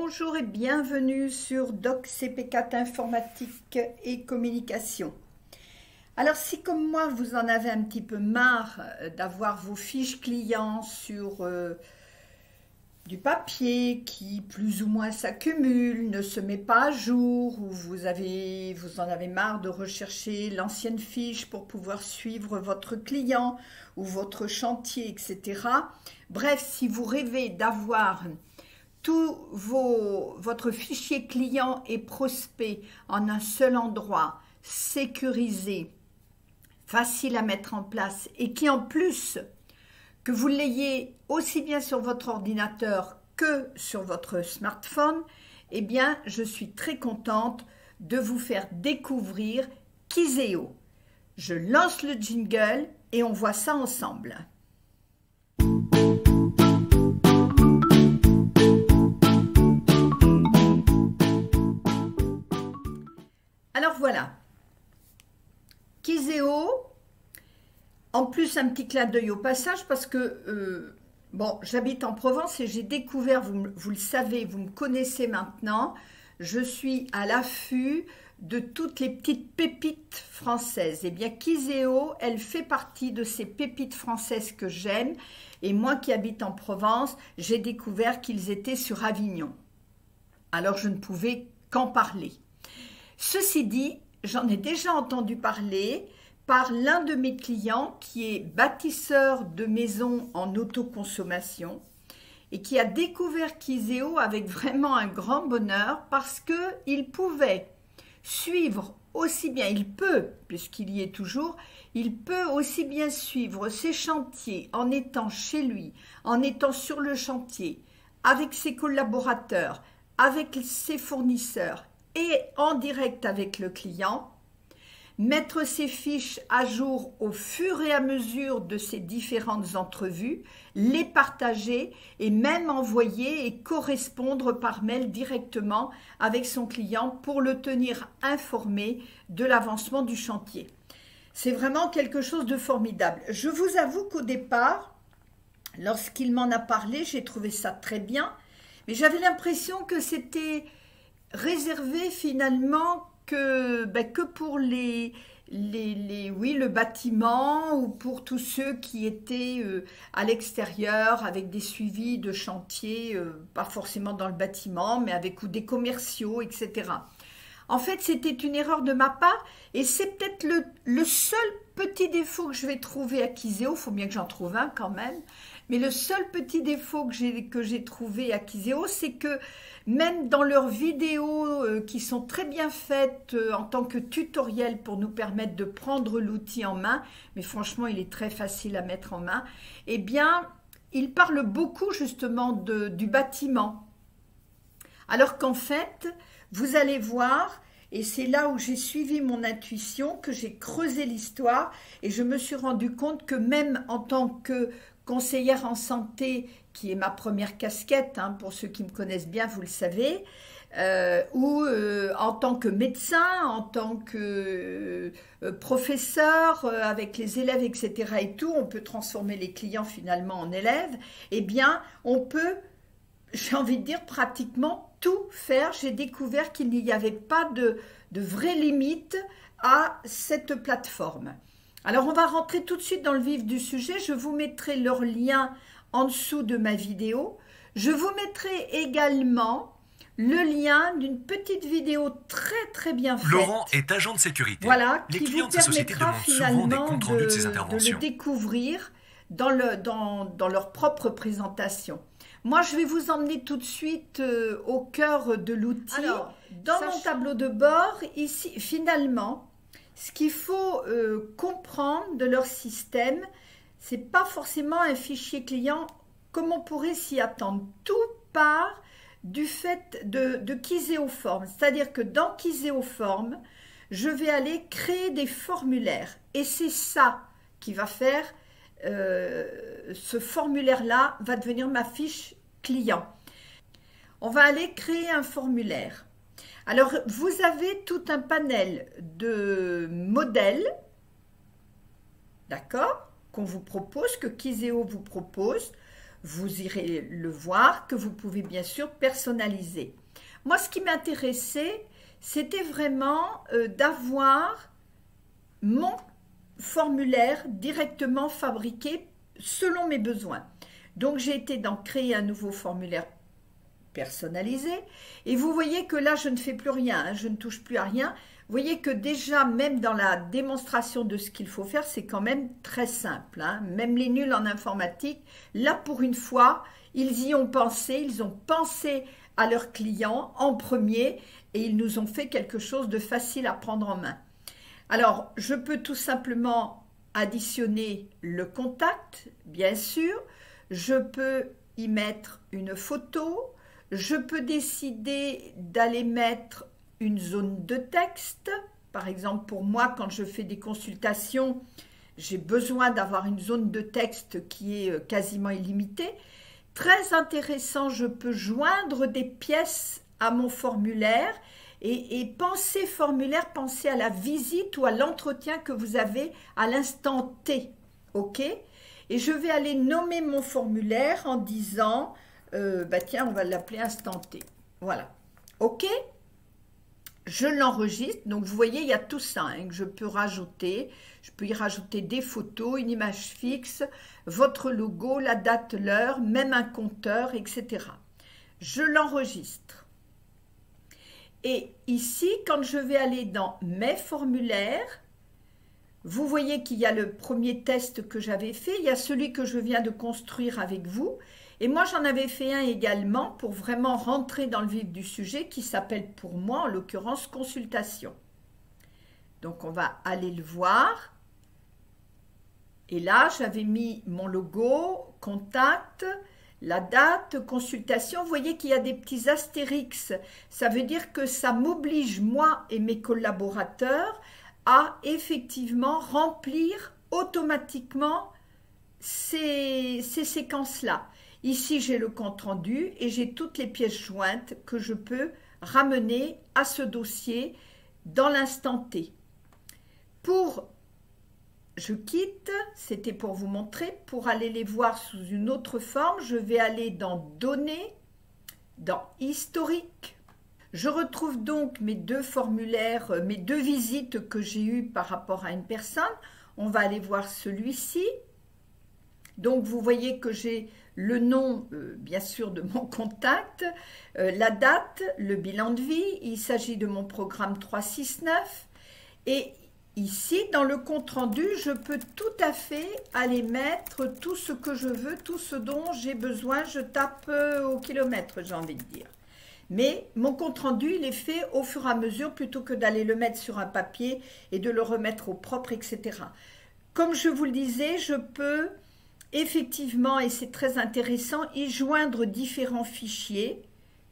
Bonjour et bienvenue sur Doc CP4 Informatique et Communication. Alors si comme moi vous en avez un petit peu marre d'avoir vos fiches clients sur du papier qui plus ou moins s'accumule, ne se met pas à jour, ou vous en avez marre de rechercher l'ancienne fiche pour pouvoir suivre votre client ou votre chantier, etc. Bref, si vous rêvez d'avoir votre fichier client et prospect en un seul endroit, sécurisé, facile à mettre en place et qui en plus, que vous l'ayez aussi bien sur votre ordinateur que sur votre smartphone, eh bien, je suis très contente de vous faire découvrir Kizeo. Je lance le jingle et on voit ça ensemble. Alors voilà, Kizeo, en plus un petit clin d'œil au passage parce que, bon, j'habite en Provence et j'ai découvert, vous le savez, vous me connaissez maintenant, je suis à l'affût de toutes les petites pépites françaises. Eh bien, Kizeo, elle fait partie de ces pépites françaises que j'aime et moi qui habite en Provence, j'ai découvert qu'ils étaient sur Avignon. Alors, je ne pouvais qu'en parler. Ceci dit, j'en ai déjà entendu parler par l'un de mes clients qui est bâtisseur de maisons en autoconsommation et qui a découvert Kizeo avec vraiment un grand bonheur parce qu'il pouvait suivre aussi bien, il peut, puisqu'il y est toujours, il peut aussi bien suivre ses chantiers en étant chez lui, en étant sur le chantier, avec ses collaborateurs, avec ses fournisseurs, et en direct avec le client, mettre ses fiches à jour au fur et à mesure de ces différentes entrevues, les partager et même envoyer et correspondre par mail directement avec son client pour le tenir informé de l'avancement du chantier. C'est vraiment quelque chose de formidable. Je vous avoue qu'au départ, lorsqu'il m'en a parlé, j'ai trouvé ça très bien, mais j'avais l'impression que c'était réservé finalement que pour le bâtiment ou pour tous ceux qui étaient à l'extérieur avec des suivis de chantier, pas forcément dans le bâtiment, mais avec ou des commerciaux, etc. En fait, c'était une erreur de ma part et c'est peut-être le seul petit défaut que je vais trouver à Kizeo, il faut bien que j'en trouve un quand même, mais le seul petit défaut que j'ai trouvé à Kizeo, c'est que même dans leurs vidéos qui sont très bien faites en tant que tutoriel pour nous permettre de prendre l'outil en main, mais franchement il est très facile à mettre en main, eh bien ils parlent beaucoup justement du bâtiment. Alors qu'en fait, vous allez voir, et c'est là où j'ai suivi mon intuition, que j'ai creusé l'histoire et je me suis rendu compte que même en tant que conseillère en santé, qui est ma première casquette, hein, pour ceux qui me connaissent bien, vous le savez, ou en tant que médecin, en tant que professeur, avec les élèves, etc. et tout, on peut transformer les clients finalement en élèves, eh bien, on peut, j'ai envie de dire, pratiquement tout faire. J'ai découvert qu'il n'y avait pas de vraie limite à cette plateforme. Alors, on va rentrer tout de suite dans le vif du sujet. Je vous mettrai leur lien en dessous de ma vidéo. Je vous mettrai également le lien d'une petite vidéo très bien faite. Laurent est agent de sécurité. Voilà, les qui clients vous de sa société permettra demandent souvent des finalement comptes rendus de ses de interventions. le découvrir dans leur propre présentation. Moi, je vais vous emmener tout de suite au cœur de l'outil. Alors, dans mon tableau de bord, ici, finalement, ce qu'il faut comprendre de leur système, c'est pas forcément un fichier client comme on pourrait s'y attendre. Tout part du fait de Kizeoform. C'est-à-dire que dans Kizeoform, je vais aller créer des formulaires. Et c'est ça qui va faire, ce formulaire-là va devenir ma fiche client. On va aller créer un formulaire. Alors, vous avez tout un panel de modèles, d'accord, qu'on vous propose, que Kizeo vous propose. vous irez le voir, que vous pouvez bien sûr personnaliser. Moi, ce qui m'intéressait, c'était vraiment d'avoir mon formulaire directement fabriqué selon mes besoins. Donc, j'ai été dans créer un nouveau formulaire personnalisé. Et vous voyez que là, je ne fais plus rien, hein, je ne touche plus à rien. Vous voyez que déjà, même dans la démonstration de ce qu'il faut faire, c'est quand même très simple, hein. Même les nuls en informatique, là, pour une fois, ils y ont pensé, ils ont pensé à leurs clients en premier et ils nous ont fait quelque chose de facile à prendre en main. Alors, je peux tout simplement additionner le contact, bien sûr. Je peux y mettre une photo. Je peux décider d'aller mettre une zone de texte. Par exemple, pour moi, quand je fais des consultations, j'ai besoin d'avoir une zone de texte qui est quasiment illimitée. Très intéressant, je peux joindre des pièces à mon formulaire et penser formulaire, penser à la visite ou à l'entretien que vous avez à l'instant T. OK? Et je vais aller nommer mon formulaire en disant, tiens, on va l'appeler instant T. Voilà. OK? Je l'enregistre, donc vous voyez, il y a tout ça hein, que je peux rajouter. Je peux y rajouter des photos, une image fixe, votre logo, la date, l'heure, même un compteur, etc. Je l'enregistre. Et ici, quand je vais aller dans mes formulaires, vous voyez qu'il y a le premier test que j'avais fait, il y a celui que je viens de construire avec vous. Et moi, j'en avais fait un également pour vraiment rentrer dans le vif du sujet qui s'appelle pour moi, en l'occurrence, consultation. Donc, on va aller le voir. Et là, j'avais mis mon logo, contact, la date, consultation. Vous voyez qu'il y a des petits astérix. Ça veut dire que ça m'oblige, moi et mes collaborateurs, à effectivement remplir automatiquement ces séquences-là. Ici, j'ai le compte-rendu et j'ai toutes les pièces jointes que je peux ramener à ce dossier dans l'instant T. Je quitte, c'était pour vous montrer, pour aller les voir sous une autre forme, je vais aller dans Données, dans Historique. Je retrouve donc mes deux formulaires, mes deux visites que j'ai eues par rapport à une personne. On va aller voir celui-ci. Donc, vous voyez que j'ai le nom, bien sûr, de mon contact, la date, le bilan de vie. Il s'agit de mon programme 369. Et ici, dans le compte-rendu, je peux tout à fait aller mettre tout ce que je veux, tout ce dont j'ai besoin. Je tape au kilomètre, j'ai envie de dire. Mais mon compte-rendu, il est fait au fur et à mesure plutôt que d'aller le mettre sur un papier et de le remettre au propre, etc. Comme je vous le disais, je peux effectivement, et c'est très intéressant, y joindre différents fichiers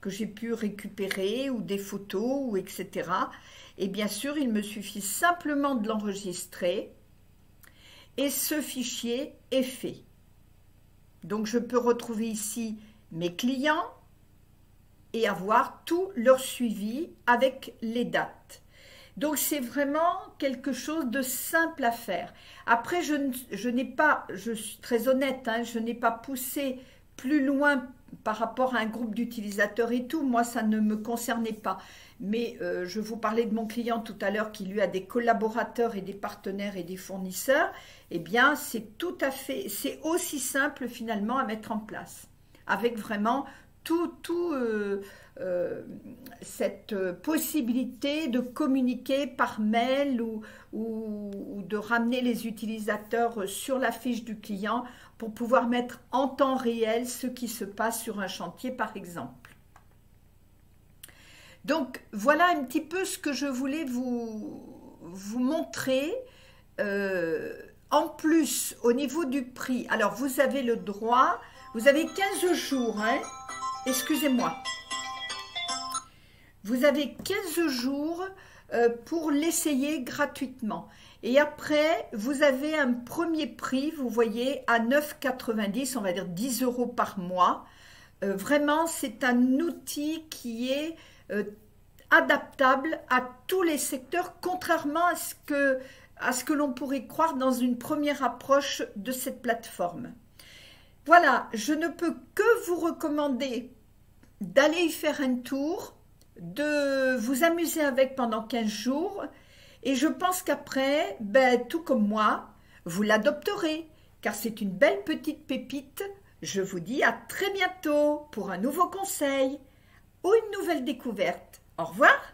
que j'ai pu récupérer ou des photos, ou etc. Et bien sûr, il me suffit simplement de l'enregistrer et ce fichier est fait. Donc, je peux retrouver ici mes clients et avoir tout leur suivi avec les dates. Donc, c'est vraiment quelque chose de simple à faire. Après, je n'ai pas, je suis très honnête, hein, je n'ai pas poussé plus loin par rapport à un groupe d'utilisateurs et tout. Moi, ça ne me concernait pas. Mais je vous parlais de mon client tout à l'heure qui lui a des collaborateurs et des partenaires et des fournisseurs. Eh bien, c'est tout à fait, c'est aussi simple finalement à mettre en place. Avec vraiment cette possibilité de communiquer par mail ou de ramener les utilisateurs sur la fiche du client pour pouvoir mettre en temps réel ce qui se passe sur un chantier par exemple. Donc voilà un petit peu ce que je voulais vous montrer. En plus, au niveau du prix, alors vous avez le droit, vous avez 15 jours, hein. Excusez-moi. Vous avez 15 jours pour l'essayer gratuitement. Et après, vous avez un premier prix, vous voyez, à 9,90 €, on va dire 10 € par mois. Vraiment, c'est un outil qui est adaptable à tous les secteurs, contrairement à ce que l'on pourrait croire dans une première approche de cette plateforme. Voilà, je ne peux que vous recommander d'aller y faire un tour, de vous amuser avec pendant 15 jours. Et je pense qu'après, ben, tout comme moi, vous l'adopterez, car c'est une belle petite pépite. Je vous dis à très bientôt pour un nouveau conseil ou une nouvelle découverte. Au revoir.